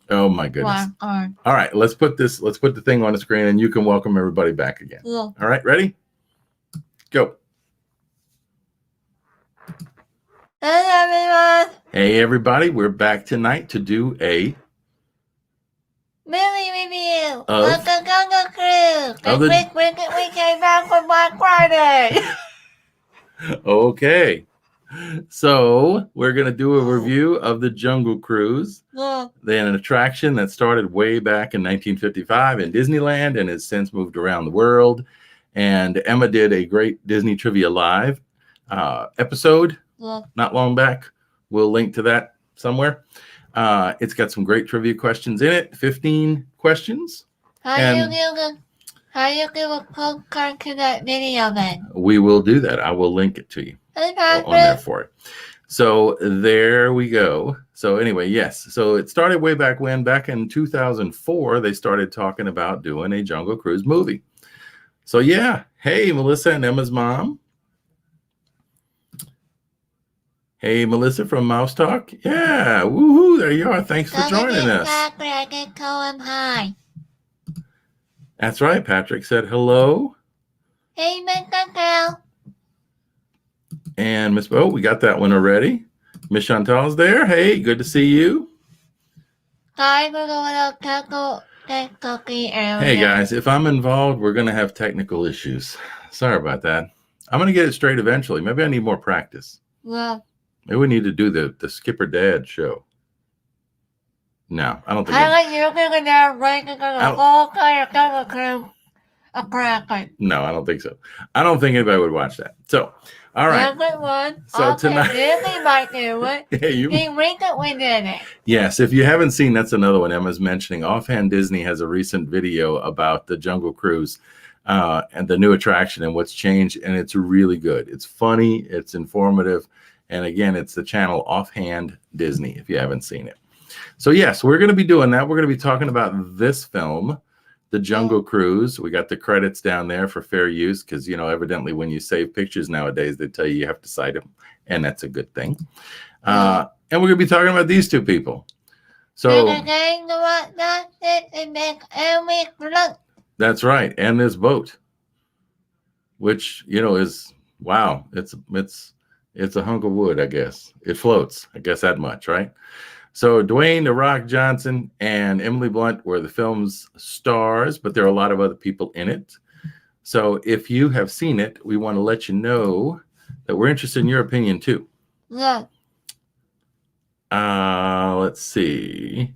Oh my goodness. All right, let's put the thing on the screen and you can welcome everybody back again. Yeah. All right, ready? Go. Hey everyone! Hey everybody, we're back tonight to do a Movie review Of- of the Jungle Cruise. of the- We came back from Black Friday. Okay. So we're gonna do a review of the Jungle Cruise. Yeah. Then an attraction that started way back in 1955 in Disneyland and has since moved around the world. And Emma did a great Disney Trivia Live episode not long back. We'll link to that somewhere. It's got some great trivia questions in it, 15 questions. How you give a postcard to that video then? We will do that. I will link it to you on there for it. So there we go. So anyway, yes. So it started way back when, back in 2004, they started talking about doing a Jungle Cruise movie. So yeah. Hey, Melissa and Emma's mom. Hey, Melissa from Mouse Talk. Yeah. Woohoo. There you are. Thanks for joining us. Hi. That's right. Patrick said hello. Hey, Mr. Girl. And Miss Bo, we got that one already. Miss Chantal's there. Hey, good to see you. Sorry for the little technical error. Hey guys, if I'm involved, we're going to have technical issues. Sorry about that. I'm going to get it straight eventually. Maybe I need more practice. Yeah. Maybe we need to do the Skipper Dad show. No, I don't think. No, I don't think so. I don't think anybody would watch that. So, all right. So tonight, yes, if you haven't seen, that's another one Emma's mentioning. Offhand Disney has a recent video about the Jungle Cruise and the new attraction and what's changed, and it's really good. It's funny, it's informative, and again, it's the channel Offhand Disney if you haven't seen it. So yes, we're going to be doing that. We're going to be talking about this film, The Jungle Cruise. We got the credits down there for fair use because, you know, evidently when you save pictures nowadays, they tell you have to cite them, and that's a good thing. And we're going to be talking about these two people. So that's right, and this boat, which, you know, is, wow, it's a hunk of wood, I guess. It floats, I guess that much, right? So Dwayne "The Rock" Johnson and Emily Blunt were the film's stars, but there are a lot of other people in it. So if you have seen it, we want to let you know that we're interested in your opinion too. Yeah. Let's see.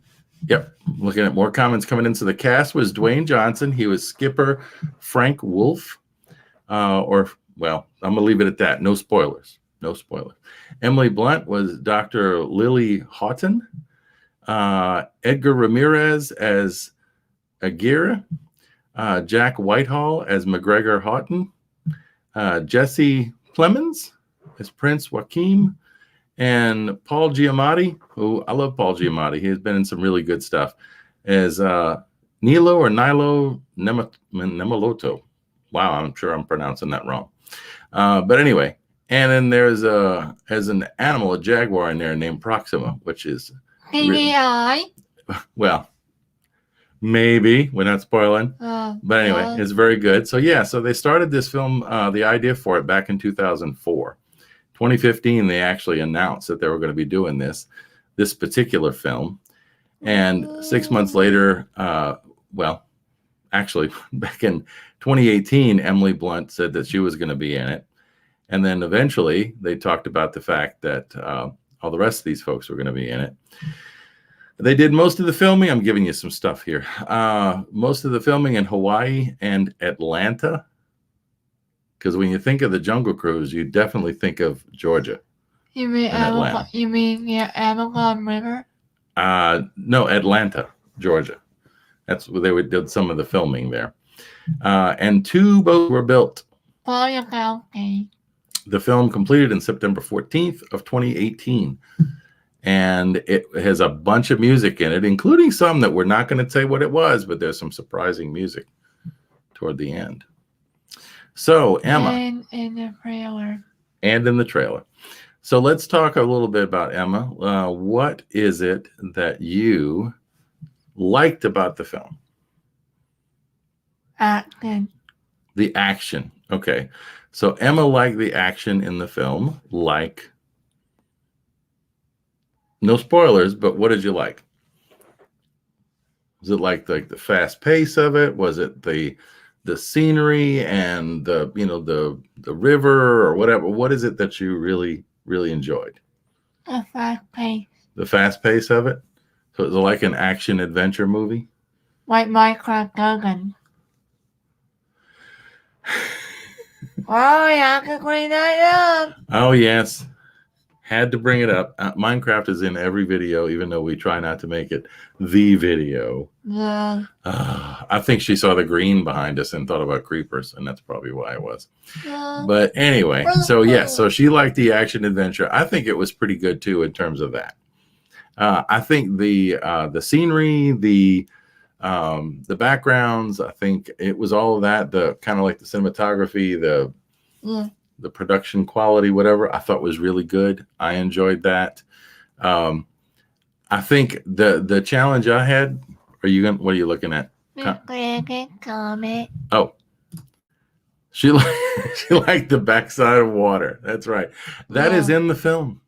Yep, looking at more comments coming in. So the cast was Dwayne Johnson. He was Skipper Frank Wolf. Well, I'm gonna leave it at that. No spoilers. No spoiler. Emily Blunt was Dr. Lily Houghton. Edgar Ramirez as Aguirre. Jack Whitehall as McGregor Houghton. Jesse Plemons as Prince Joachim. And Paul Giamatti, who I love Paul Giamatti. He has been in some really good stuff, as Nilo Nemoloto. Wow, I'm sure I'm pronouncing that wrong. But anyway. And then there's as an animal, a jaguar in there named Proxima, which is well, maybe we're not spoiling, but anyway, it's very good. So yeah, so they started this film, the idea for it back in 2004. 2015, they actually announced that they were going to be doing this particular film, and 6 months later, well, actually back in 2018, Emily Blunt said that she was going to be in it. And then eventually they talked about the fact that all the rest of these folks were going to be in it. They did most of the filming. I'm giving you some stuff here. Most of the filming in Hawaii and Atlanta. Because when you think of the Jungle Cruise, you definitely think of Georgia. You mean Amazon River? No, Atlanta, Georgia. That's where they did some of the filming there. And 2 boats were built. Okay. The film completed in September 14th of 2018. And it has a bunch of music in it, including some that we're not going to say what it was, but there's some surprising music toward the end. So, Emma. And in the trailer. And in the trailer. So let's talk a little bit about Emma. What is it that you liked about the film? Action. The action. Okay. So Emma liked the action in the film. Like, no spoilers, but what did you like? Was it like the fast pace of it? Was it the scenery and the river or whatever? What is it that you really, really enjoyed? The fast pace. The fast pace of it? So it's like an action adventure movie? Like Minecraft Dungeon. Oh, yeah, I can clean that up. Oh, yes. Had to bring it up. Minecraft is in every video, even though we try not to make it the video. Yeah. I think she saw the green behind us and thought about creepers, and that's probably why it was. Yeah. But anyway, so yes, so she liked the action adventure. I think it was pretty good too in terms of that. I think the scenery, the backgrounds, I think it was all of that. The kind of like the cinematography, the production quality, whatever, I thought was really good. I enjoyed that. I think the challenge I had. What are you looking at? Comment. Oh, she liked the backside of water. That's right. That is in the film.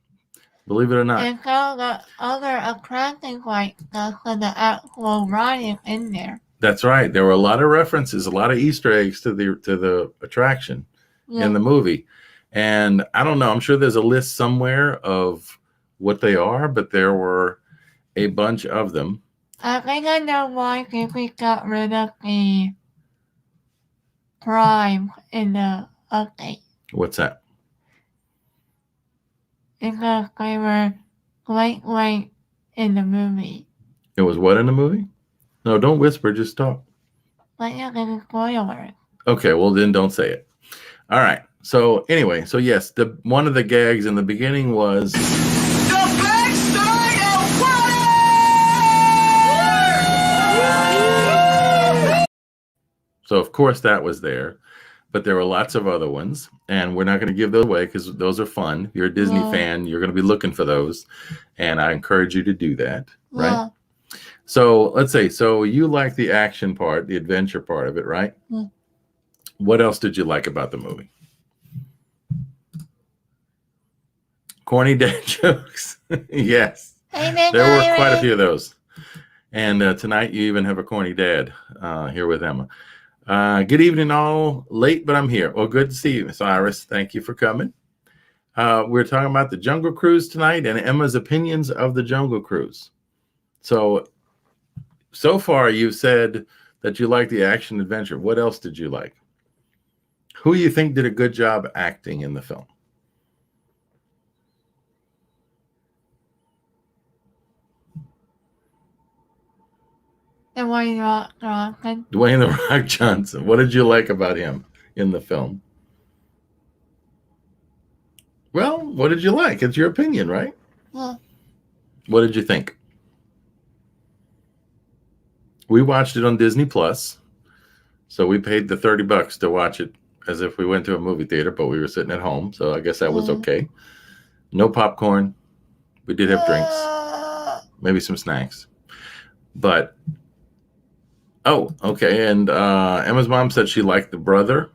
Believe it or not. And so the other attracting like stuff for the actual riding in there. That's right. There were a lot of references, a lot of Easter eggs to the attraction in the movie. And I don't know. I'm sure there's a list somewhere of what they are, but there were a bunch of them. I think I know why Disney got rid of the Prime in the update. What's that? Because they were great in the movie. It was what in the movie? No, don't whisper. Just talk. But yeah, there's a spoiler. Okay, well then don't say it. All right. So anyway, so yes, one of the gags in the beginning was the backside of water. So of course that was there, but there were lots of other ones, and we're not going to give those away because those are fun. If you're a Disney fan, you're going to be looking for those, and I encourage you to do that. Right. Yeah. So let's say, so you like the action part, the adventure part of it, right? Yeah. What else did you like about the movie? Corny dad jokes. Yes. There were quite a few of those. And tonight you even have a corny dad here with Emma. Good evening all. Late, but I'm here. Well, good to see you, Miss Iris. Thank you for coming. We're talking about the Jungle Cruise tonight and Emma's opinions of the Jungle Cruise. So far you've said that you like the action adventure. What else did you like? Who you think did a good job acting in the film? Dwayne The Rock Johnson. Dwayne The Rock Johnson. What did you like about him in the film? Well, what did you like? It's your opinion, right? Yeah. What did you think? We watched it on Disney Plus. So we paid the $30 to watch it as if we went to a movie theater, but we were sitting at home. So I guess that was okay. No popcorn. We did have drinks, maybe some snacks. But, oh, okay. And Emma's mom said she liked the brother.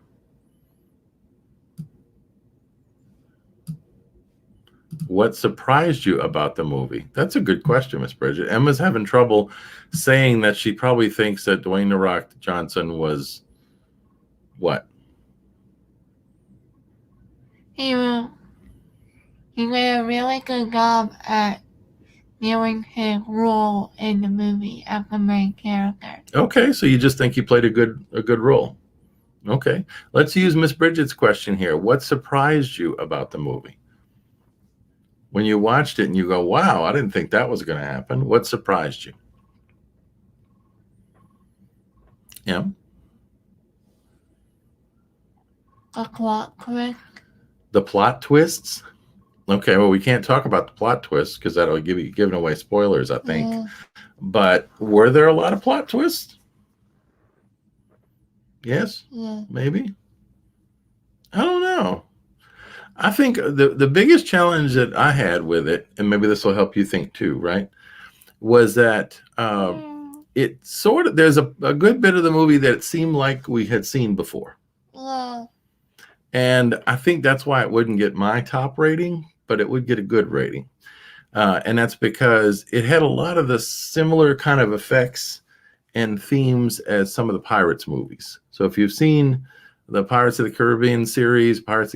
What surprised you about the movie? That's a good question, Miss Bridget. Emma's having trouble saying that she probably thinks that Dwayne The Rock Johnson was what? He did a really good job at doing his role in the movie as the main character. Okay, so you just think he played a good role. Okay, let's use Miss Bridget's question here. What surprised you about the movie? When you watched it and you go, wow, I didn't think that was going to happen. What surprised you? Yeah. The plot twist. The plot twists? Okay, well, we can't talk about the plot twists because that'll give you giving away spoilers, I think. Yeah. But were there a lot of plot twists? Yes? Yeah. Maybe? I don't know. I think the biggest challenge that I had with it, and maybe this will help you think too, right, was that it sort of, there's a good bit of the movie that it seemed like we had seen before. Yeah. And I think that's why it wouldn't get my top rating, but it would get a good rating. And that's because it had a lot of the similar kind of effects and themes as some of the Pirates movies. So if you've seen the Pirates of the Caribbean series, films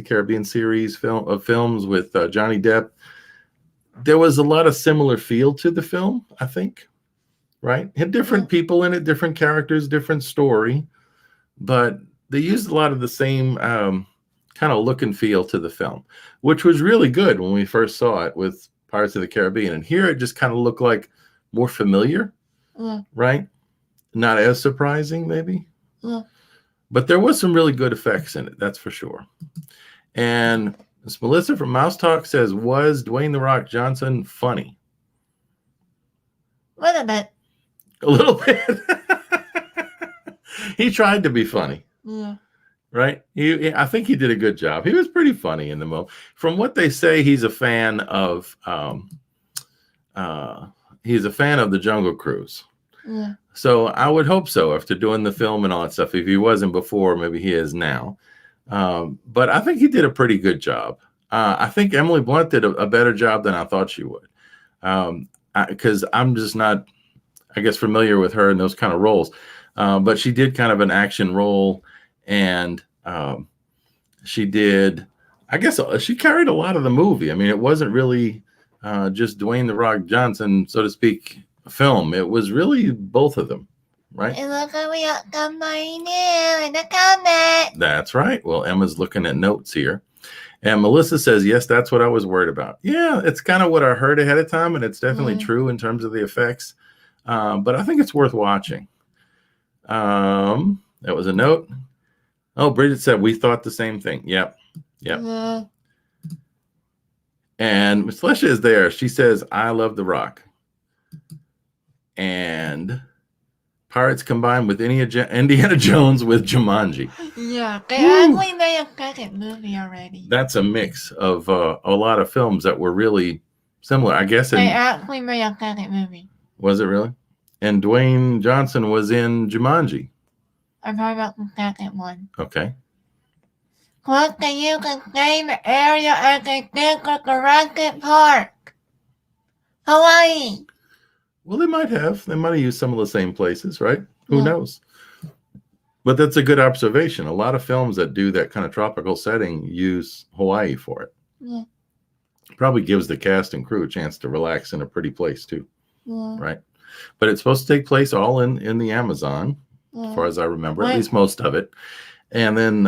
with Johnny Depp, there was a lot of similar feel to the film, I think, right? Had different people in it, different characters, different story, but they used a lot of the same kind of look and feel to the film, which was really good when we first saw it with Pirates of the Caribbean. And here it just kind of looked like more familiar, right? Not as surprising, maybe. But there was some really good effects in it, that's for sure. And Miss Melissa from Mouse Talk says, was Dwayne "The Rock" Johnson funny? A little bit. A little bit. He tried to be funny. Yeah. Right? I think he did a good job. He was pretty funny in the movie. From what they say, he's a fan of the Jungle Cruise. Yeah. So I would hope so after doing the film and all that stuff. If he wasn't before, maybe he is now. But I think he did a pretty good job. I think Emily Blunt did a better job than I thought she would. Because I'm just not, I guess, familiar with her in those kind of roles. But she did kind of an action role. And she did, I guess she carried a lot of the movie. I mean, it wasn't really just Dwayne "The Rock" Johnson, so to speak, film. It was really both of them, right? And look what we got somebody new in the comment. That's right. Well, Emma's looking at notes here. And Melissa says, yes, that's what I was worried about. Yeah, it's kind of what I heard ahead of time, and it's definitely true in terms of the effects. But I think it's worth watching. That was a note. Oh, Bridget said, we thought the same thing. Yep. Yeah. And Miss Lesha is there. She says, I love The Rock. And Pirates combined with Indiana Jones with Jumanji. Yeah, they actually made a second movie already. That's a mix of a lot of films that were really similar, I guess. They actually made a second movie. Was it really? And Dwayne Johnson was in Jumanji. I'm talking about the second one. Okay. Plus, they use the same area as they did with Jurassic Park. Hawaii. Well, they might have. They might have used some of the same places, right? Who knows? But that's a good observation. A lot of films that do that kind of tropical setting use Hawaii for it. Yeah. Probably gives the cast and crew a chance to relax in a pretty place too. Yeah. Right? But it's supposed to take place all in the Amazon, as far as I remember, at least most of it. And then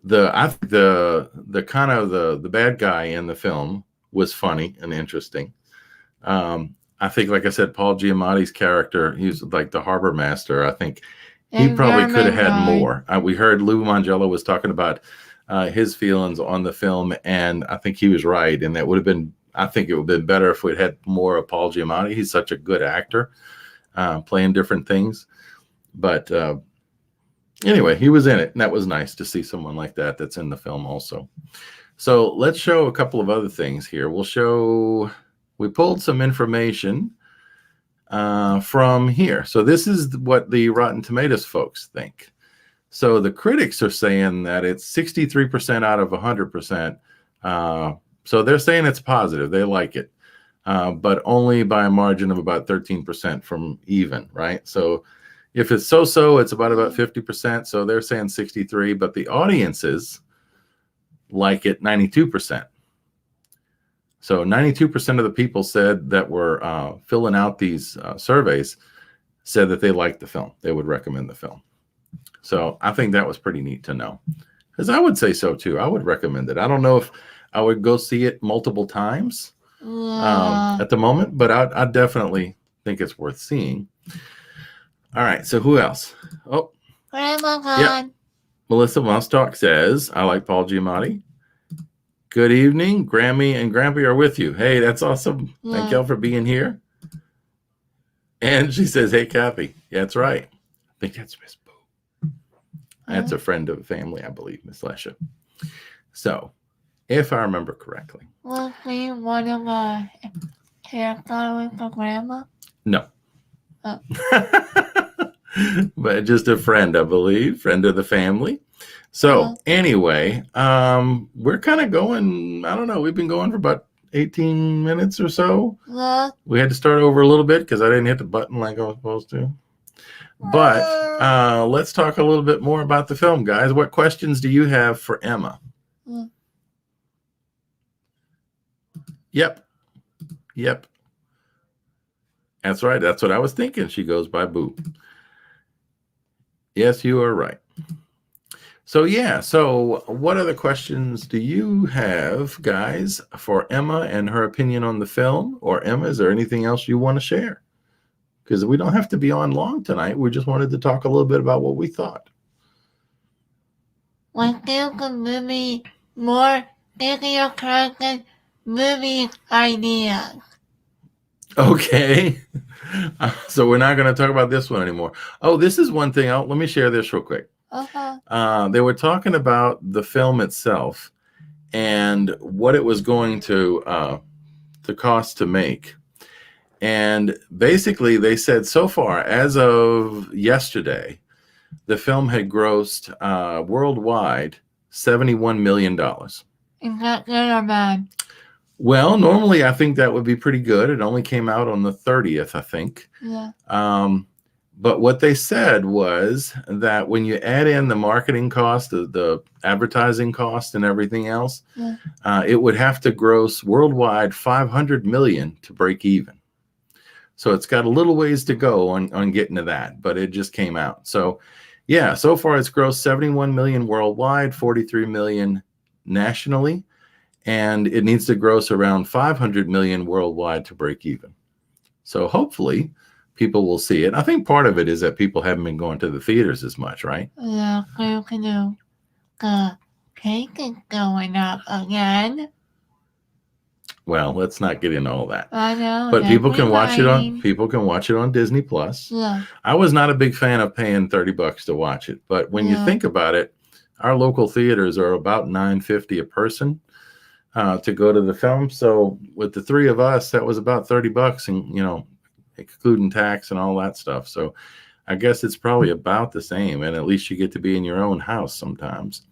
the kind of the bad guy in the film was funny and interesting. I think, like I said, Paul Giamatti's character, he's like the harbor master. I think he probably could have had more. We heard Lou Mangello was talking about his feelings on the film, and I think he was right. And that would have been, I think it would have been better if we'd had more of Paul Giamatti. He's such a good actor, playing different things. But anyway, he was in it, and that was nice to see someone like that that's in the film also. So let's show a couple of other things here. We pulled some information from here. So this is what the Rotten Tomatoes folks think. So the critics are saying that it's 63% out of 100%. So they're saying it's positive. They like it, but only by a margin of about 13% from even, right? So if it's so-so, it's about 50%. So they're saying 63, but the audiences like it 92%. So 92% of the people said that were filling out these surveys said that they liked the film. They would recommend the film. So I think that was pretty neat to know, because I would say so too. I would recommend it. I don't know if I would go see it multiple times at the moment, but I definitely think it's worth seeing. All right. So who else? Oh, Grandma. Melissa Mostock says, I like Paul Giamatti. Good evening. Grammy and Grampy are with you. Hey, that's awesome. Yeah. Thank y'all for being here. And she says, hey, Kathy. Yeah, that's right. I think that's Miss Boo. That's a friend of the family, I believe, Miss Lesha. So, if I remember correctly. Was we one of the hairstylists for Grandma? No. But just a friend, I believe, friend of the family. So anyway, we're kind of going, I don't know, we've been going for about 18 minutes or so. We had to start over a little bit because I didn't hit the button like I was supposed to. But let's talk a little bit more about the film, guys. What questions do you have for Emma? Yep. That's right. That's what I was thinking. She goes by Boo. Yes, you are right. So yeah, so what other questions do you have, guys, for Emma and her opinion on the film? Or Emma, is there anything else you want to share? Because we don't have to be on long tonight. We just wanted to talk a little bit about what we thought. What think of movie more video content movie ideas? Okay. So we're not going to talk about this one anymore. Oh, this is one thing. Let me share this real quick. They were talking about the film itself and what it was going to cost to make. And basically, they said so far, as of yesterday, the film had grossed worldwide $71 million. Is that good or bad? Well, normally I think that would be pretty good. It only came out on the 30th, I think. Yeah. But what they said was that when you add in the marketing cost, the advertising cost, and everything else, it would have to gross worldwide $500 million to break even. So it's got a little ways to go on getting to that, but it just came out. So yeah, so far it's grossed 71 million worldwide, 43 million nationally, and it needs to gross around 500 million worldwide to break even. So hopefully people will see it. I think part of it is that people haven't been going to the theaters as much, right? Yeah, the cake is going up again. Well, let's not get into all that. I know, but people can watch it on Disney Plus. Yeah. I was not a big fan of paying $30 to watch it, but when you think about it, our local theaters are about $9.50 a person to go to the film. So with the three of us, that was about $30, and excluding tax and all that stuff. So I guess it's probably about the same, and at least you get to be in your own house sometimes.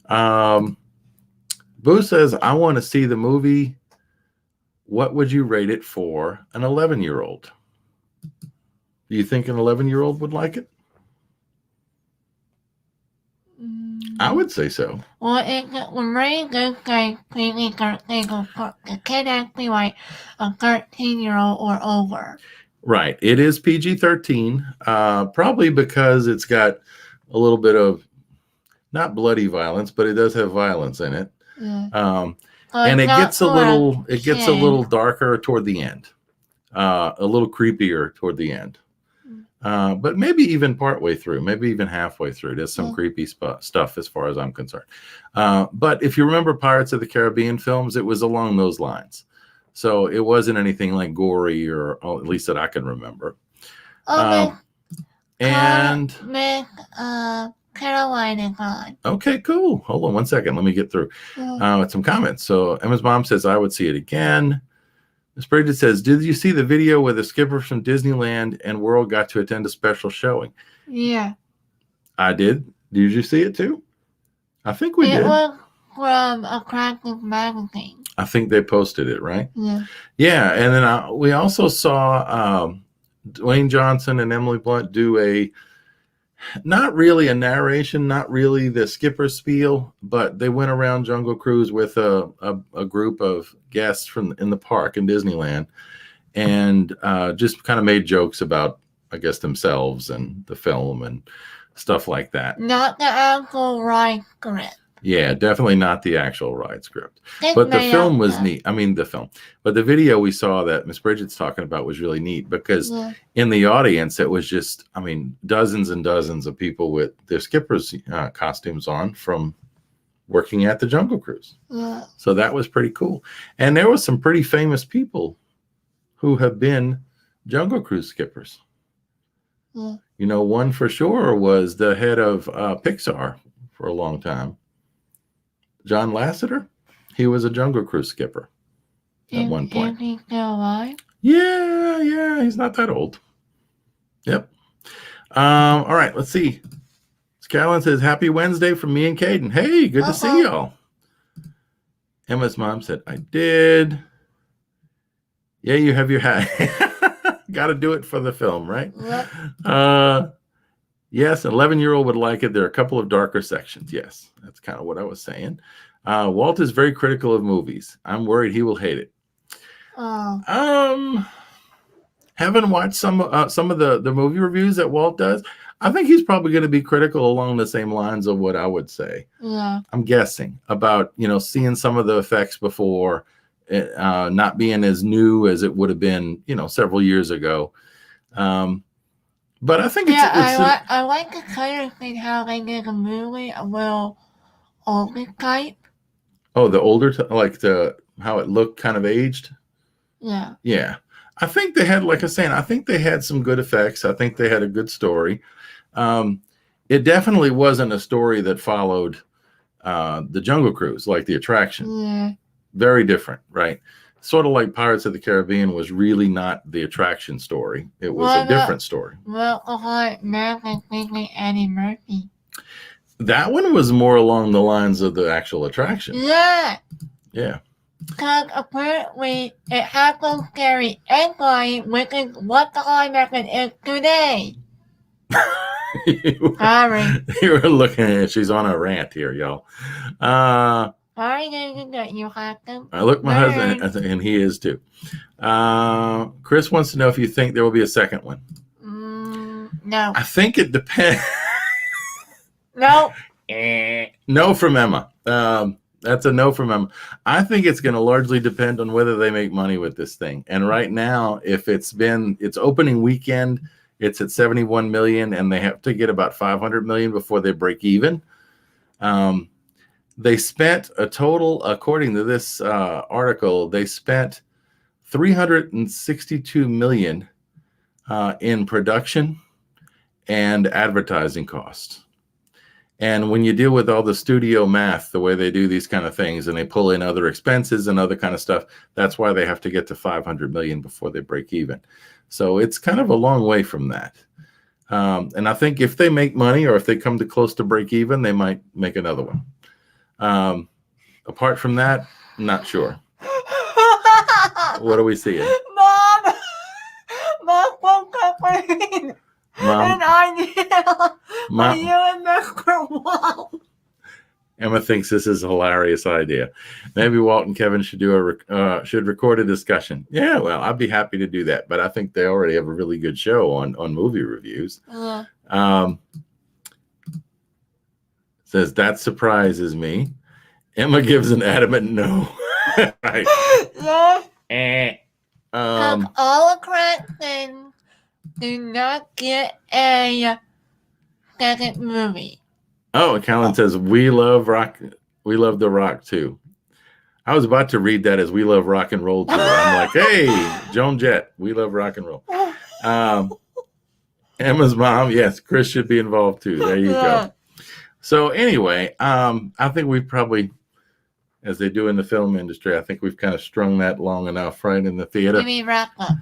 Boo says, I want to see the movie. What would you rate it for an 11-year-old? Do you think an 11-year-old would like it? I would say so. Well, it's very good guy completely 13. The kid actually like a 13-year-old or over. Right. It is PG-13, probably because it's got a little bit of not bloody violence, but it does have violence in it. Yeah. And it gets a little darker toward the end, a little creepier toward the end. But maybe even partway through, maybe even halfway through, there's some creepy stuff as far as I'm concerned. But if you remember Pirates of the Caribbean films, it was along those lines. So it wasn't anything like gory, or at least that I can remember. Caroline is on. Okay, cool. Hold on one second. Let me get through some comments. So Emma's mom says, I would see it again. Miss Bridget says, did you see the video where the skippers from Disneyland and World got to attend a special showing? Yeah. I did. Did you see it too? I think we did. It was from a Crackers magazine. I think they posted it, right? Yeah. Yeah, and then we also saw Dwayne Johnson and Emily Blunt do not really a narration, not really the skipper spiel, but they went around Jungle Cruise with a group of guests in the park in Disneyland, and just kind of made jokes about, I guess, themselves and the film and stuff like that. Not the actual ride script. Yeah, definitely not the actual ride script. But the film was neat. I mean, but the video we saw that Miss Bridget's talking about was really neat because in the audience, it was just, dozens and dozens of people with their skipper's costumes on from working at the Jungle Cruise. Yeah. So that was pretty cool. And there was some pretty famous people who have been Jungle Cruise skippers. Yeah. One for sure was the head of Pixar for a long time. John Lasseter, he was a Jungle Cruise skipper at one point. Is he still alive? Yeah, he's not that old. Yep. All right, let's see. Carolyn says, "Happy Wednesday from me and Caden." Hey, good to see y'all. Emma's mom said, "I did." Yeah, you have your hat. Got to do it for the film, right? Yep. Yes, an 11-year-old would like it. There are a couple of darker sections. Yes, that's kind of what I was saying. Walt is very critical of movies. I'm worried he will hate it. Oh. Haven't watched some of the movie reviews that Walt does. I think he's probably going to be critical along the same lines of what I would say. Yeah. I'm guessing about, seeing some of the effects before, not being as new as it would have been, several years ago. But I think I like the kind of thing how they did a movie a little older type. Oh, the older, how it looked kind of aged. Yeah. Yeah. I think they had, like I was saying, I think they had some good effects. I think they had a good story. It definitely wasn't a story that followed the Jungle Cruise, like the attraction. Yeah. Very different, right? Sort of like Pirates of the Caribbean was really not the attraction story. It was a different story. Well, American thinking Eddie Murphy. That one was more along the lines of the actual attraction. Yeah. Yeah. Because apparently it had to scary anybody, which is what the American is today. Sorry. You were looking at it. She's on a rant here, y'all. Sorry, you have to. I look my husband, and he is too. Chris wants to know if you think there will be a second one. No. I think it depends. No. No from Emma. That's a no from Emma. I think it's going to largely depend on whether they make money with this thing. And right now, if it's opening weekend, it's at 71 million, and they have to get about 500 million before they break even. They spent a total, according to this article, they spent 362 million in production and advertising costs. And when you deal with all the studio math, the way they do these kind of things, and they pull in other expenses and other kind of stuff, that's why they have to get to 500 million before they break even. So it's kind of a long way from that. And I think if they make money, or if they come to close to break even, they might make another one. Apart from that, I'm not sure. What are we seeing? Mom woke up with an idea for you and Mr. Walt. Emma thinks this is a hilarious idea. Maybe Walt and Kevin should should record a discussion. Yeah, well, I'd be happy to do that. But I think they already have a really good show on movie reviews. Says that surprises me. Emma gives an adamant no. Right. Yeah. All the correct things do not get a second movie. Oh, Callan says we love rock. We love The Rock too. I was about to read that as we love rock and roll too. I'm like, hey, Joan Jett, we love rock and roll. Emma's mom, yes, Chris should be involved too. There you go. So anyway, I think we've probably, as they do in the film industry, I think we've kind of strung that long enough, right, in the theater. Maybe wrap up.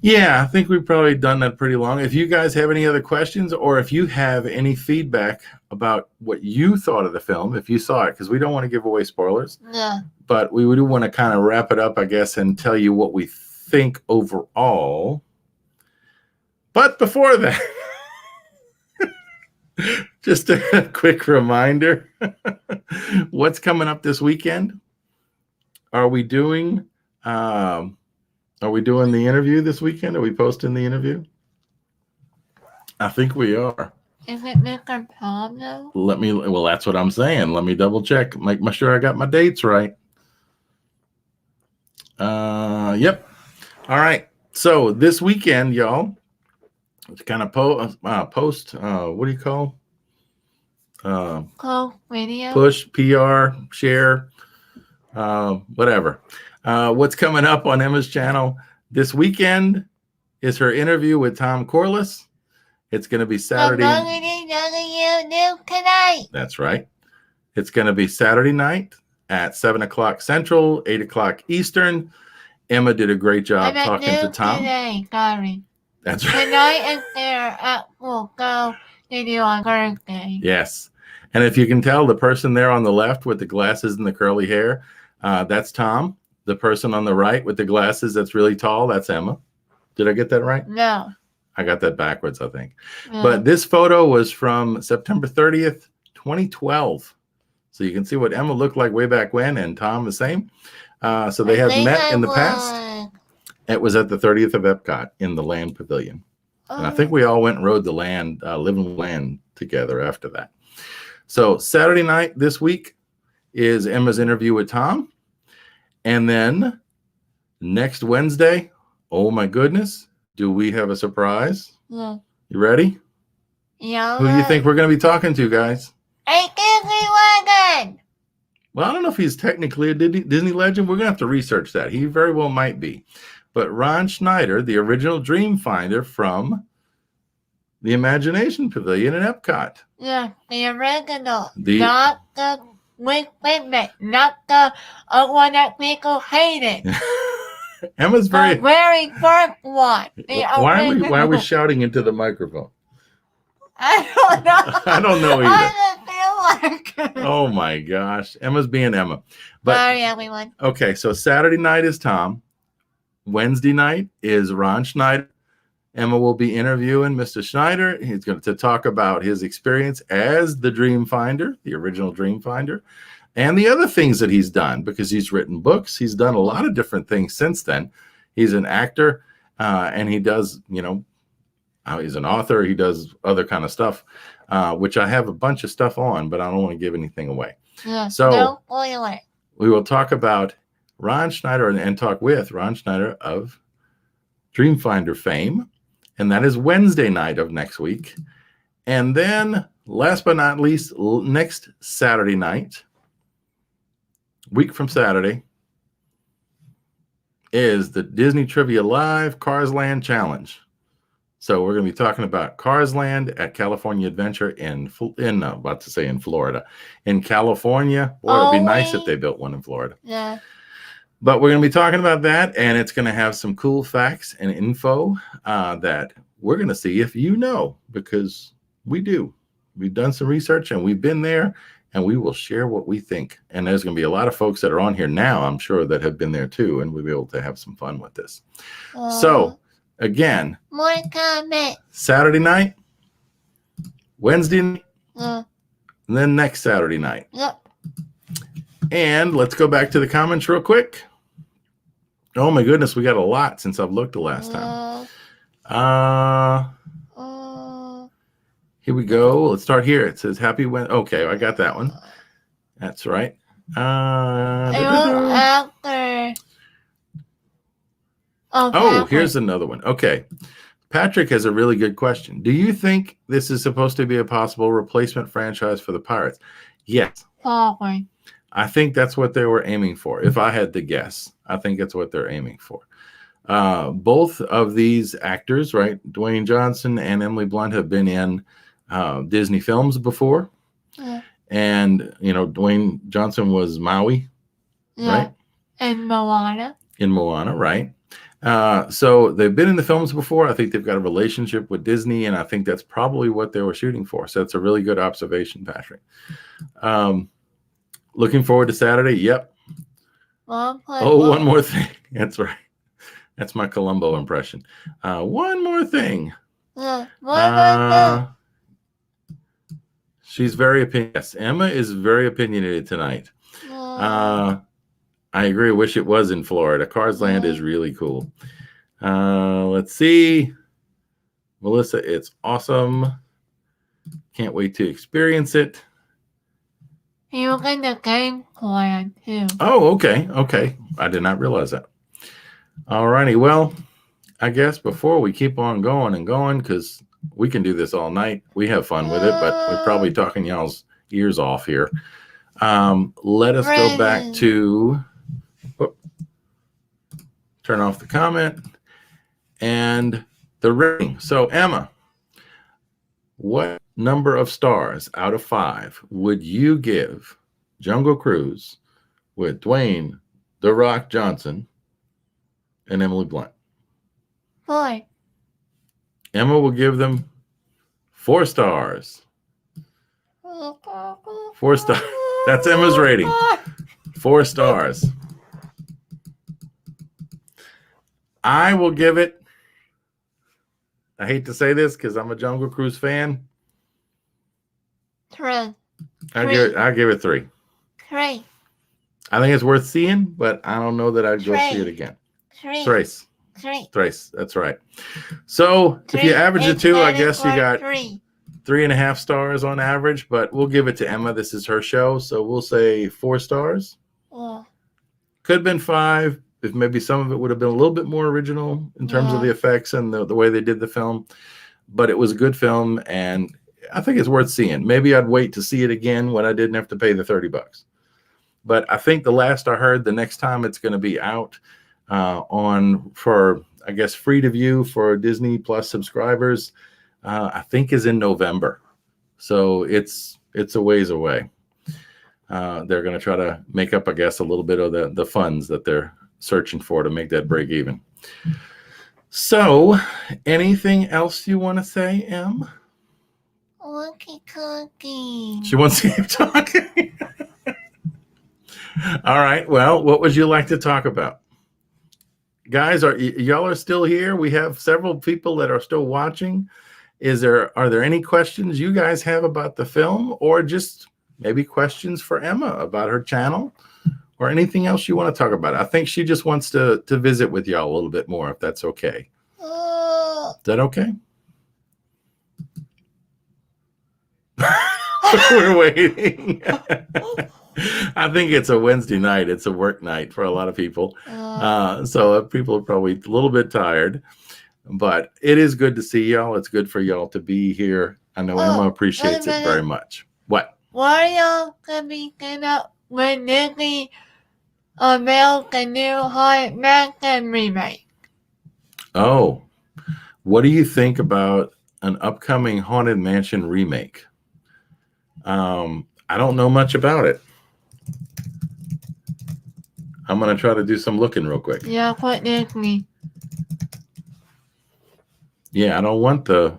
Yeah, I think we've probably done that pretty long. If you guys have any other questions, or if you have any feedback about what you thought of the film, if you saw it, because we don't want to give away spoilers. Yeah. But we do want to kind of wrap it up, I guess, and tell you what we think overall. But before that, just a quick reminder. What's coming up this weekend? Are we doing the interview this weekend? Are we posting the interview? I think we are. Is it Mr. Tom though? Well, that's what I'm saying. Let me double check. Make sure I got my dates right. Yep. All right. So this weekend, y'all, it's kind of post, what do you call? Video. Push, PR, share, whatever. What's coming up on Emma's channel this weekend is her interview with Tom Corliss. It's going to be Saturday. Tonight. That's right. It's going to be Saturday night at 7 o'clock Central, 8 o'clock Eastern. Emma did a great job talking to Tom. Today. Sorry. That's right. Tonight and there will go to do on birthday. Yes. And if you can tell, the person there on the left with the glasses and the curly hair, that's Tom. The person on the right with the glasses that's really tall, that's Emma. Did I get that right? No. I got that backwards, I think. No. But this photo was from September 30th, 2012. So you can see what Emma looked like way back when, and Tom the same. So they have met in the past. It was at the 30th of Epcot in the Land Pavilion. And I think we all went and rode the land, living land together after that. So Saturday night this week is Emma's interview with Tom. And then next Wednesday, oh my goodness, do we have a surprise? Yeah. You ready? Yeah. Who do you think we're going to be talking to, guys? A Disney legend. Well, I don't know if he's technically a Disney legend. We're going to have to research that. He very well might be. But Ron Schneider, the original Dream Finder from the Imagination Pavilion in Epcot. Yeah, the original. Not the remake, not the one that people hated. Emma's very first one. Why are we shouting into the microphone? I don't know. I don't know either. I just feel like Oh my gosh. Emma's being Emma. But sorry, everyone. okay, so Saturday night is Tom. Wednesday night is Ron Schneider. Emma will be interviewing Mr. Schneider. He's going to talk about his experience as the Dream Finder, the original Dream Finder, and the other things that he's done, because he's written books. He's done a lot of different things since then. He's an actor, and he does, he's an author. He does other kind of stuff, which I have a bunch of stuff on, but I don't want to give anything away. Yeah, so no spoiler. We will talk about Ron Schneider and talk with Ron Schneider of Dreamfinder fame. And that is Wednesday night of next week. And then, last but not least, next Saturday night, week from Saturday, is the Disney Trivia Live Cars Land Challenge. So we're going to be talking about Cars Land at California Adventure in Florida. In California. Boy, it'd be nice if they built one in Florida. Yeah. But we're going to be talking about that, and it's going to have some cool facts and info that we're going to see if you know, because we do. We've done some research, and we've been there, and we will share what we think. And there's going to be a lot of folks that are on here now, I'm sure, that have been there too, and we'll be able to have some fun with this. So, again, more comment. Saturday night, Wednesday night, and then next Saturday night. Yep. And let's go back to the comments real quick. Oh my goodness, we got a lot since I've looked the last time. Here we go. Let's start here. It says happy Wednesday. Okay, I got that one. That's right. Here's another one. Okay. Patrick has a really good question. Do you think this is supposed to be a possible replacement franchise for the Pirates? Yes. Probably. I think that's what they were aiming for. If I had to guess, I think it's what they're aiming for. Both of these actors, right, Dwayne Johnson and Emily Blunt, have been in Disney films before. Yeah. And, Dwayne Johnson was Maui, right? And Moana. In Moana, right? So they've been in the films before. I think they've got a relationship with Disney, and I think that's probably what they were shooting for. So that's a really good observation, Patrick. Looking forward to Saturday. Yep. One more thing. That's right. That's my Columbo impression. One more thing. She's very opinionated. Yes, Emma is very opinionated tonight. I agree. Wish it was in Florida. Cars Land is really cool. Let's see. Melissa, it's awesome. Can't wait to experience it. You get the game plan too. Oh, okay. Okay. I did not realize that. All righty. Well, I guess before we keep on going and going, because we can do this all night. We have fun with it, but we're probably talking y'all's ears off here. Let us go back to turn off the comment and the rating. So, Emma, what number of stars out of 5 would you give Jungle Cruise with Dwayne "The Rock" Johnson and Emily Blunt? 4. Emma will give them 4 stars. 4 stars. That's Emma's rating. 4 stars. I will give it, I hate to say this because I'm a Jungle Cruise fan. 3. I'll give it 3. 3. I think it's worth seeing, but I don't know that I'd go see it again. 3. Thrace. 3. Thrace. That's right. So if you average the two, I guess you got 3. 3.5 stars on average, but we'll give it to Emma. This is her show, so we'll say 4 stars. Oh. Could have been 5 if maybe some of it would have been a little bit more original in terms of the effects and the way they did the film. But it was a good film, and I think it's worth seeing. Maybe I'd wait to see it again when I didn't have to pay the $30. But I think the last I heard, the next time it's going to be out for, I guess, free to view for Disney Plus subscribers, I think is in November. So it's a ways away. They're going to try to make up, I guess, a little bit of the funds that they're searching for to make that break even. So anything else you want to say, Em? Cookie. She wants to keep talking. All right. Well, what would you like to talk about? Guys, y'all are still here? We have several people that are still watching. Are there any questions you guys have about the film, or just maybe questions for Emma about her channel, or anything else you want to talk about? I think she just wants to visit with y'all a little bit more, if that's okay. Is that okay? We're waiting. I think it's a Wednesday night. It's a work night for a lot of people. So people are probably a little bit tired. But it is good to see y'all. It's good for y'all to be here. I know Emma appreciates it very much. What? Why y'all coming up with Disney American New Haunted Mansion remake? Oh, what do you think about an upcoming Haunted Mansion remake? I don't know much about it. I'm going to try to do some looking real quick. Yeah, quit Disney. Yeah, I don't want the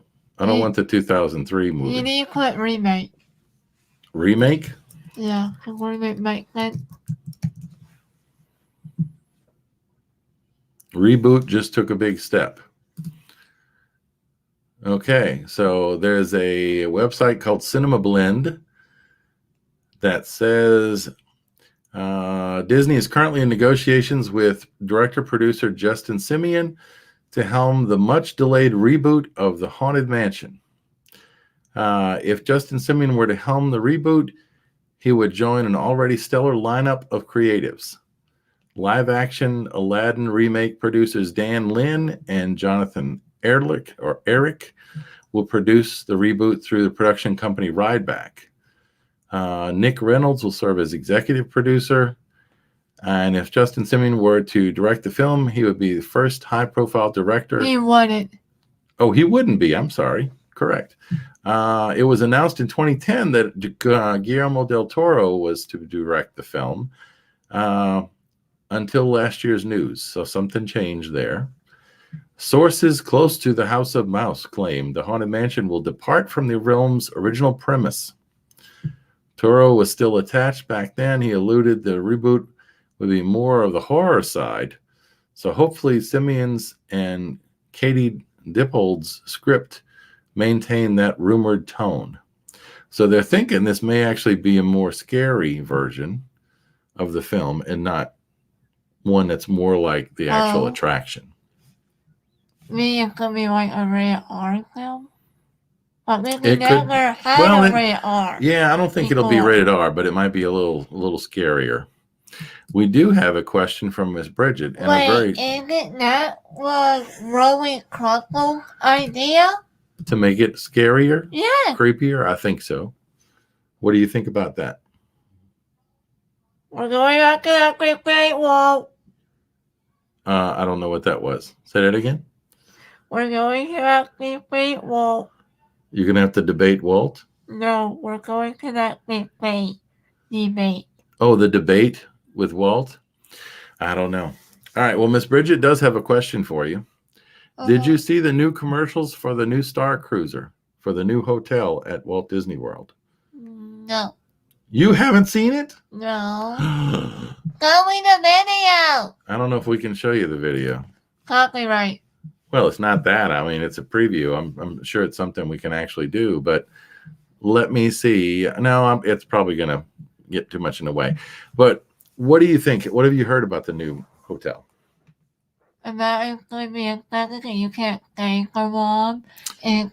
2003 movie. You need to quit remake. Remake? Yeah, because remake makes sense. Reboot just took a big step. Okay, so there's a website called Cinema Blend that says Disney is currently in negotiations with director-producer Justin Simien to helm the much-delayed reboot of The Haunted Mansion. If Justin Simien were to helm the reboot, he would join an already stellar lineup of creatives. Live-action Aladdin remake producers Dan Lin and Jonathan Eric will produce the reboot through the production company Rideback. Nick Reynolds will serve as executive producer. And if Justin Simien were to direct the film, he would be the first high-profile director. He wouldn't. Oh, he wouldn't be. I'm sorry. Correct. It was announced in 2010 that Guillermo del Toro was to direct the film until last year's news. So something changed there. Sources close to the House of Mouse claim the Haunted Mansion will depart from the film's original premise. Toro was still attached back then. He alluded the reboot would be more of the horror side. So hopefully Simien's and Katie Dippold's script maintain that rumored tone. So they're thinking this may actually be a more scary version of the film and not one that's more like the actual attraction. Maybe it could be like a rated R film? But maybe never had a rated R. Yeah, I don't think it'll be rated R, but it might be a little scarier. We do have a question from Miss Bridget. And isn't that was Rowan Cruckle's idea? To make it scarier? Yeah. Creepier? I think so. What do you think about that? We're going back to that Great Wall. I don't know what that was. Say that again? We're going to that Great Wall. You're going to have to debate Walt? No, we're going to that debate. Oh, the debate with Walt? I don't know. All right. Well, Miss Bridget does have a question for you. Did you see the new commercials for the new Star Cruiser, for the new hotel at Walt Disney World? No. You haven't seen it? No. I Show me the video. don't know if we can show you the video. Copyright. Well, it's not that. I mean, it's a preview. I'm sure it's something we can actually do, but let me see. No, it's probably going to get too much in the way. But what do you think? What have you heard about the new hotel? And that is going to be expensive and you can't stay for long. And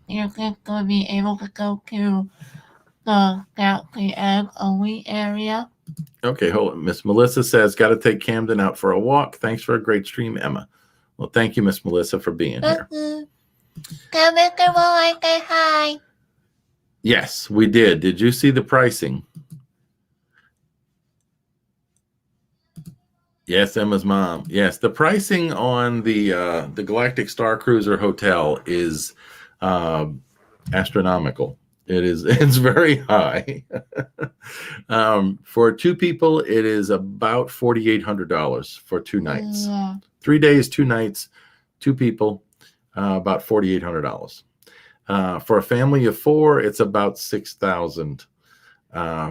you're just going to be able to go to the Galaxy Egg only area. Okay, hold on. Miss Melissa says, got to take Camden out for a walk. Thanks for a great stream, Emma. Well, thank you, Miss Melissa, for being here. Come back and I say hi. Yes, we did. Did you see the pricing? Yes, Emma's mom. Yes, the pricing on the Galactic Star Cruiser Hotel is astronomical. It's very high. For two people, it is about $4,800 for 2 nights. Yeah. 3 days, 2 nights, 2 people, about $4,800. For a family of 4, it's about $6,000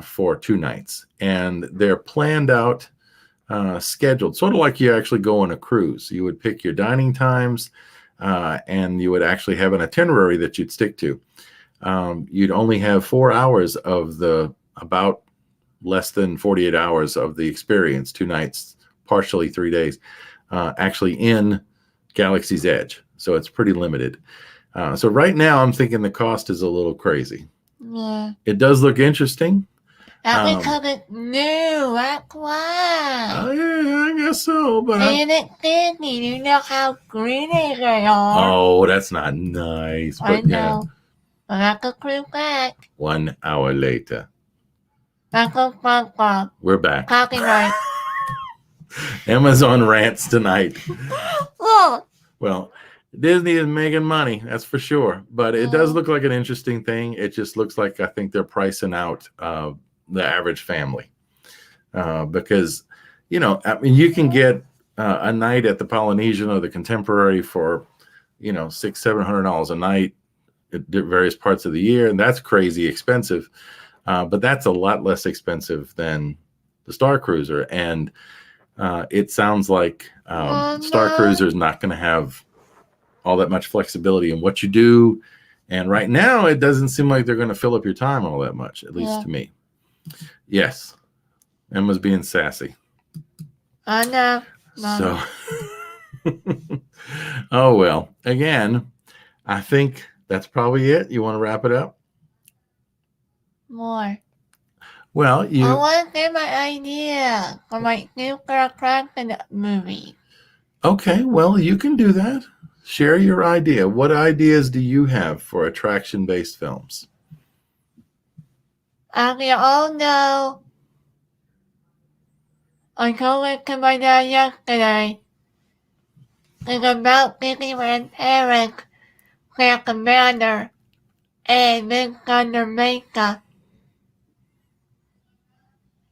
for 2 nights, and they're planned out, scheduled, sort of like you actually go on a cruise. You would pick your dining times, and you would actually have an itinerary that you'd stick to. You'd only have 4 hours of about less than 48 hours of the experience, 2 nights, partially 3 days, actually in Galaxy's Edge. So it's pretty limited. So right now I'm thinking the cost is a little crazy. Yeah. It does look interesting. That's because it's new. That's why. Yeah, I guess so. But And it's Disney. You know how greedy they are. oh, that's not nice. I But know. yeah, But I could crew back. 1 hour later, That goes SpongeBob. we're back. Copyright. Amazon rants tonight. Look. Well, Disney is making money, that's for sure. But it does look like an interesting thing. It just looks like I think they're pricing out the average family because, you know, I mean, you can get a night at the Polynesian or the Contemporary for, you know, $600-700 a night at various parts of the year, and that's crazy expensive. But that's a lot less expensive than the Star Cruiser, and it sounds like Star Cruiser is not going to have all that much flexibility in what you do. And right now, it doesn't seem like they're going to fill up your time all that much, at least to me. Yes. Emma's being sassy. I know. So, oh, well, again, I think that's probably it. You want to wrap it up? More. Well, I want to say my idea for my super attraction movie. Okay, well, you can do that. Share your idea. What ideas do you have for attraction-based films? As you all know, I told it to my dad yesterday. It's about Disneyland Paris, Claire Commander, and Miss Thunder Mesa.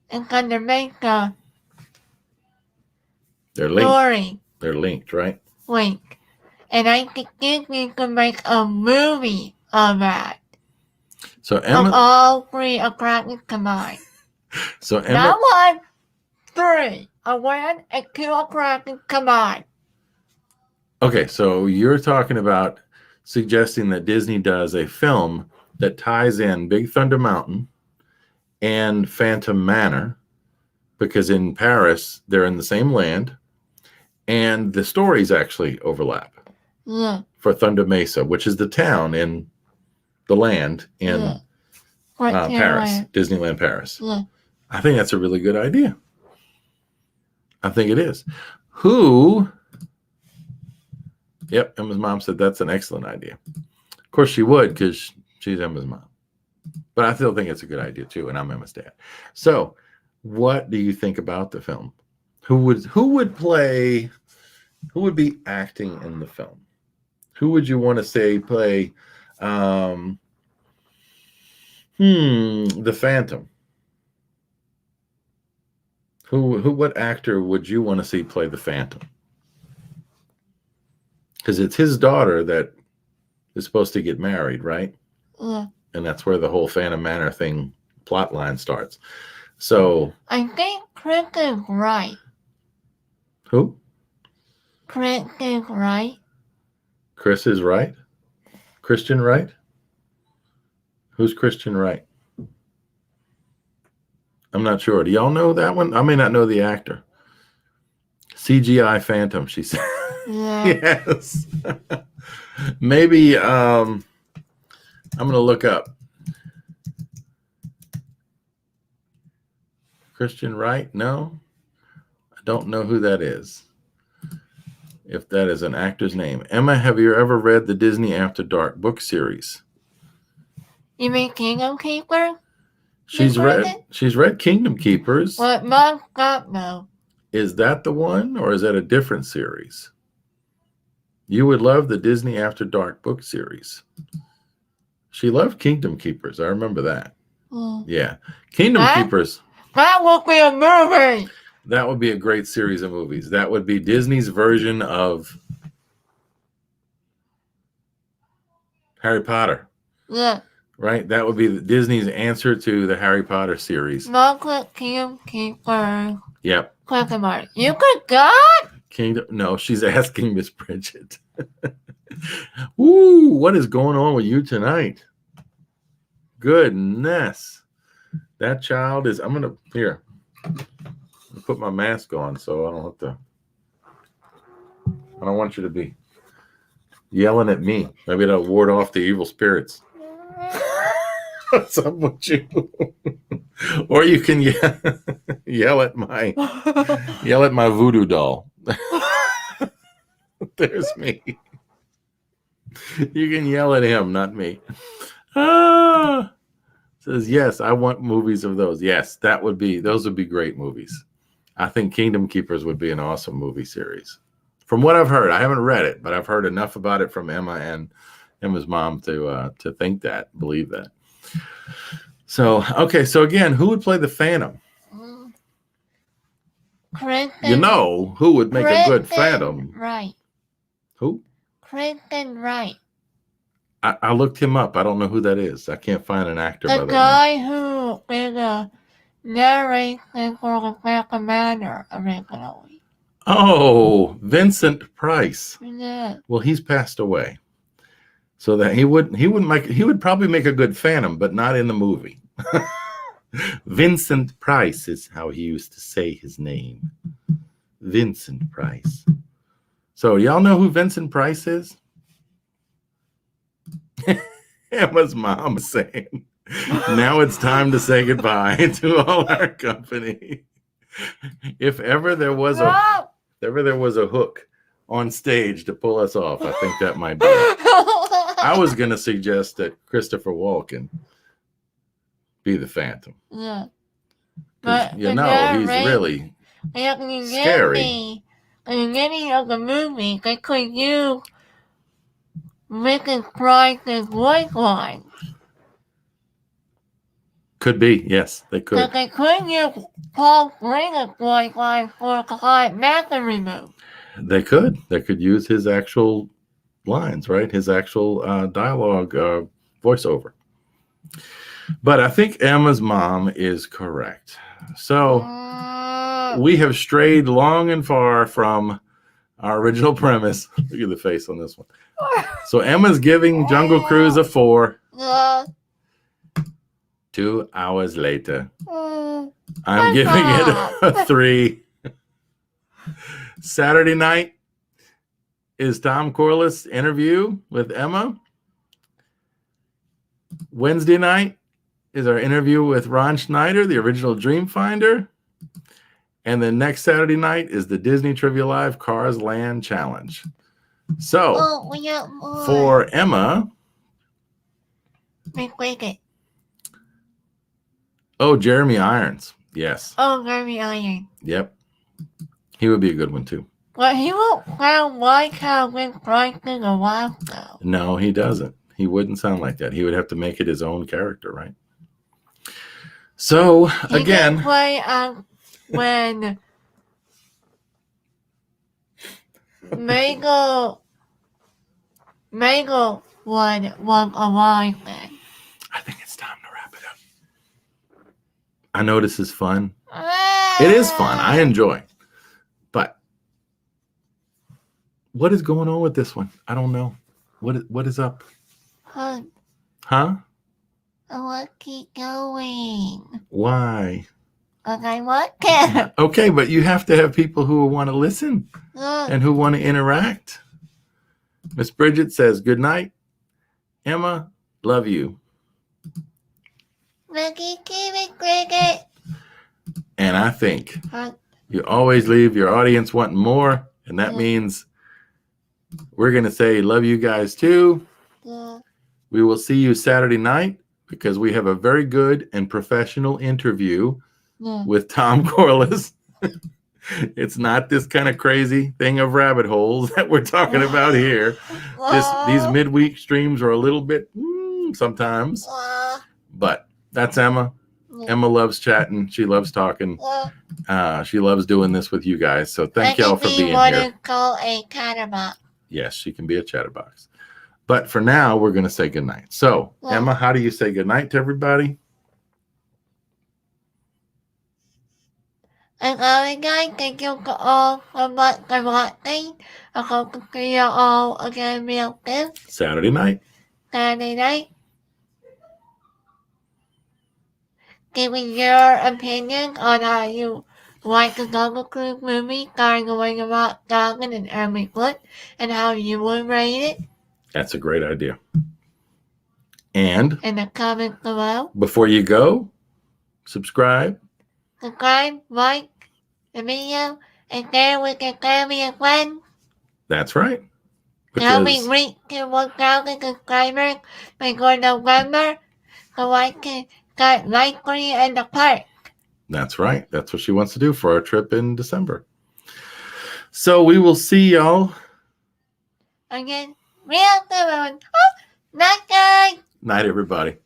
And Thunder Mesa. They're linked. Story. They're linked, right? Link. And I think Disney could make a movie of that. So Of Emma. all 3 attractions combined. So Emma. Not 1, 3. A 1 and 2 attractions combined. Okay, so you're talking about suggesting that Disney does a film that ties in Big Thunder Mountain and Phantom Manor, because in Paris they're in the same land, and the stories actually overlap. Yeah. For Thunder Mesa, which is the town in the land in Paris, Disneyland Paris. Yeah. I think that's a really good idea. I think it is. Who? Yep, Emma's mom said that's an excellent idea. Of course she would, because she's Emma's mom. But I still think it's a good idea too, and I'm Emma's dad. So, what do you think about the film? Who would be acting in the film? Who would you want to say play the Phantom? What actor would you want to see play the Phantom? Because it's his daughter that is supposed to get married, right? Yeah. And that's where the whole Phantom Manor thing plot line starts. So I think Chris is right. who? Chris is right. Chris is right? Christian Wright? Who's Christian Wright? I'm not sure. Do y'all know that one? I may not know the actor. CGI Phantom, she said. Yeah. Yes. Maybe I'm gonna look up Christian Wright. No, I don't know who that is. If that is an actor's name. Emma, have you ever read the Disney After Dark book series? You mean Kingdom Keeper? She's read Kingdom Keepers. What Mom got no. Is that the one, or is that a different series? You would love the Disney After Dark book series. She loved Kingdom Keepers. I remember that. Yeah. Kingdom Keepers. That would be a movie. That would be a great series of movies. That would be Disney's version of Harry Potter. Yeah. Right? That would be Disney's answer to the Harry Potter series. Margaret Kingdom Keeper. Yep. Question mark. You could go? Kingdom. No, she's asking Miss Bridget. Ooh, what is going on with you tonight? Goodness. That child is, I'm going to, here, put my mask on so I don't have to, I don't want you to be yelling at me. Maybe that'll ward off the evil spirits. What's up with you? Or you can yell at my voodoo doll. There's me. You can yell at him, not me. Says yes, I want movies of those. Yes, those would be great movies. I think Kingdom Keepers would be an awesome movie series. From what I've heard, I haven't read it, but I've heard enough about it from Emma and Emma's mom to think that, believe that. So, okay, so again, who would play the Phantom? Kristen, you know who would make a good Phantom? Right. Who? Kristen Wright. I looked him up. I don't know who that is. I can't find an actor by The that guy who did a narration for the Phantom Manor originally. Oh, Vincent Price. Yeah. Well, he's passed away. So that he would probably make a good Phantom, but not in the movie. Vincent Price is how he used to say his name. Vincent Price. So y'all know who Vincent Price is? Emma's mom is saying, now it's time to say goodbye to all our company. If ever there was a hook on stage to pull us off, I think that might be it. I was going to suggest that Christopher Walken be the Phantom. Yeah. But he's really scary. At the beginning of the movie, they could use Vincent Price's voice line. Could be, yes, they could. But they could use Paul Gringer's voice line for Clyde Mather removed. They could use his actual lines, right? His actual dialogue voiceover. But I think Emma's mom is correct. So we have strayed long and far from our original premise. Look at the face on this one. So Emma's giving Jungle Cruise a 4. 2 hours later, I'm giving it a 3. Saturday night is Tom Corliss' interview with Emma. Wednesday night is our interview with Ron Schneider, the original Dreamfinder. And then next Saturday night is the Disney Trivia Live Cars Land Challenge. So, for Emma... Oh, Jeremy Irons. Yes. Oh, Jeremy Irons. Yep. He would be a good one, too. But he won't sound like how Vince Price did a while ago. No, he doesn't. He wouldn't sound like that. He would have to make it his own character, right? So, again... He can play when Mabel Mango would want a wine then. I think it's time to wrap it up. I know this is fun. It is fun. I enjoy. But what is going on with this one? I don't know. What is up? Huh? Huh? I want to keep going. Why? Because I want to. Okay, but you have to have people who want to listen and who want to interact. Miss Bridget says, good night. Emma, love you. Lucky Kevin Cricket. And I think you always leave your audience wanting more. And that means we're going to say love you guys too. We will see you Saturday night because we have a very good and professional interview with Tom Corliss. It's not this kind of crazy thing of rabbit holes that we're talking about here. These midweek streams are a little bit sometimes, but that's Emma. Emma loves chatting. She loves talking. She loves doing this with you guys. So thank y'all for being here. Call a chatterbox. Yes, she can be a chatterbox. But for now, we're going to say goodnight. So, Emma, how do you say goodnight to everybody? And guys, thank you all so much for watching. I hope to see you all again real soon. Saturday night. Saturday night. Giving your opinion on how you like the Jungle Cruise movie starring Dwayne Rock Johnson and Ernie Wood and how you would rate it. That's a great idea. And in the comments below. Before you go, subscribe. Subscribe, like the video, and share with your family and friends. That's right. Now we reach to 1,000 subscribers before November, so I can start likely in the park. That's right. That's what she wants to do for our trip in December. So we will see y'all again real soon. Night, guys. Night, everybody.